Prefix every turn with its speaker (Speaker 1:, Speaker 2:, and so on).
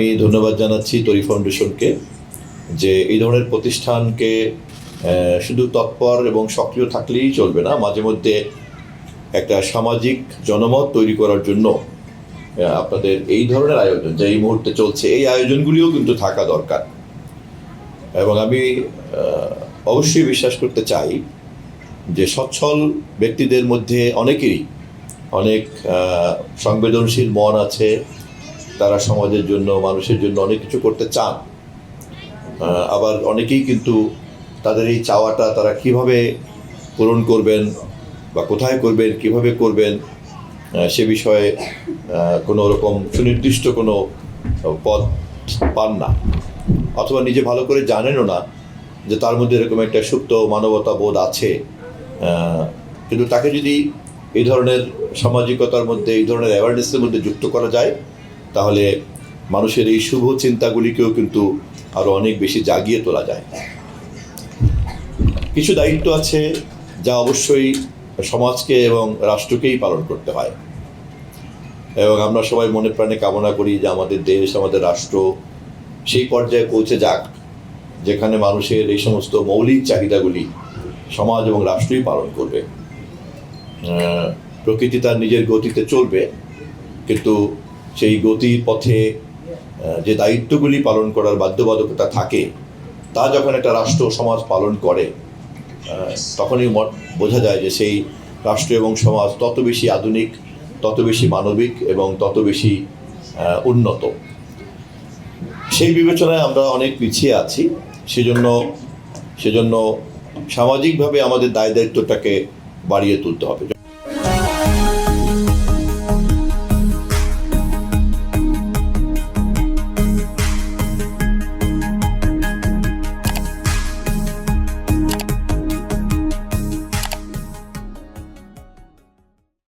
Speaker 1: আমি ধন্যবাদ জানাচ্ছি তরি ফাউন্ডেশনকে যে এই ধরনের প্রতিষ্ঠানকে শুধু তৎপর এবং সক্রিয় থাকলেই চলবে না, মাঝে মধ্যে একটা সামাজিক জনমত তৈরি করার জন্য আপনাদের এই ধরনের আয়োজন যে এই মুহূর্তে চলছে, এই আয়োজনগুলিও কিন্তু থাকা দরকার। এবং আমি অবশ্যই বিশ্বাস করতে চাই যে সচ্ছল ব্যক্তিদের মধ্যে অনেকেরই অনেক সংবেদনশীল মন আছে, তারা সমাজের জন্য, মানুষের জন্য অনেক কিছু করতে চান। আবার অনেকেই কিন্তু তাদের এই চাওয়াটা তারা কিভাবে পূরণ করবেন বা কোথায় করবেন, কিভাবে করবেন সে বিষয়ে কোনো রকম সুনির্দিষ্ট কোনো পথ পান না, অথবা নিজে ভালো করে জানেনও না যে তার মধ্যে এরকম একটা সুপ্ত মানবতা বোধ আছে। কিন্তু তাকে যদি এই ধরনের সামাজিকতার মধ্যে, এই ধরনের অ্যাওয়ারনেসের মধ্যে যুক্ত করা যায়, তাহলে মানুষের এই শুভ চিন্তাগুলিকেও কিন্তু আরও অনেক বেশি জাগিয়ে তোলা যায়। কিছু দায়িত্ব আছে যা অবশ্যই সমাজকে এবং রাষ্ট্রকেই পালন করতে হয়, এবং আমরা সবাই মনে প্রাণে কামনা করি যে আমাদের দেশ, আমাদের রাষ্ট্র সেই পর্যায়ে পৌঁছে যাক যেখানে মানুষের এই সমস্ত মৌলিক চাহিদাগুলি সমাজ এবং রাষ্ট্রই পালন করবে। প্রকৃতি তার নিজের গতিতে চলবে, কিন্তু সেই গতির পথে যে দায়িত্বগুলি পালন করার বাধ্যবাধকতা থাকে, তা যখন একটা রাষ্ট্র সমাজ পালন করে তখনই বোঝা যায় যে সেই রাষ্ট্র এবং সমাজ তত বেশি আধুনিক, তত বেশি মানবিক এবং তত বেশি উন্নত। সেই বিবেচনায় আমরা অনেক পিছিয়ে আছি। সেজন্য সামাজিকভাবে আমাদের দায় দায়িত্বটাকে বাড়িয়ে তুলতে হবে।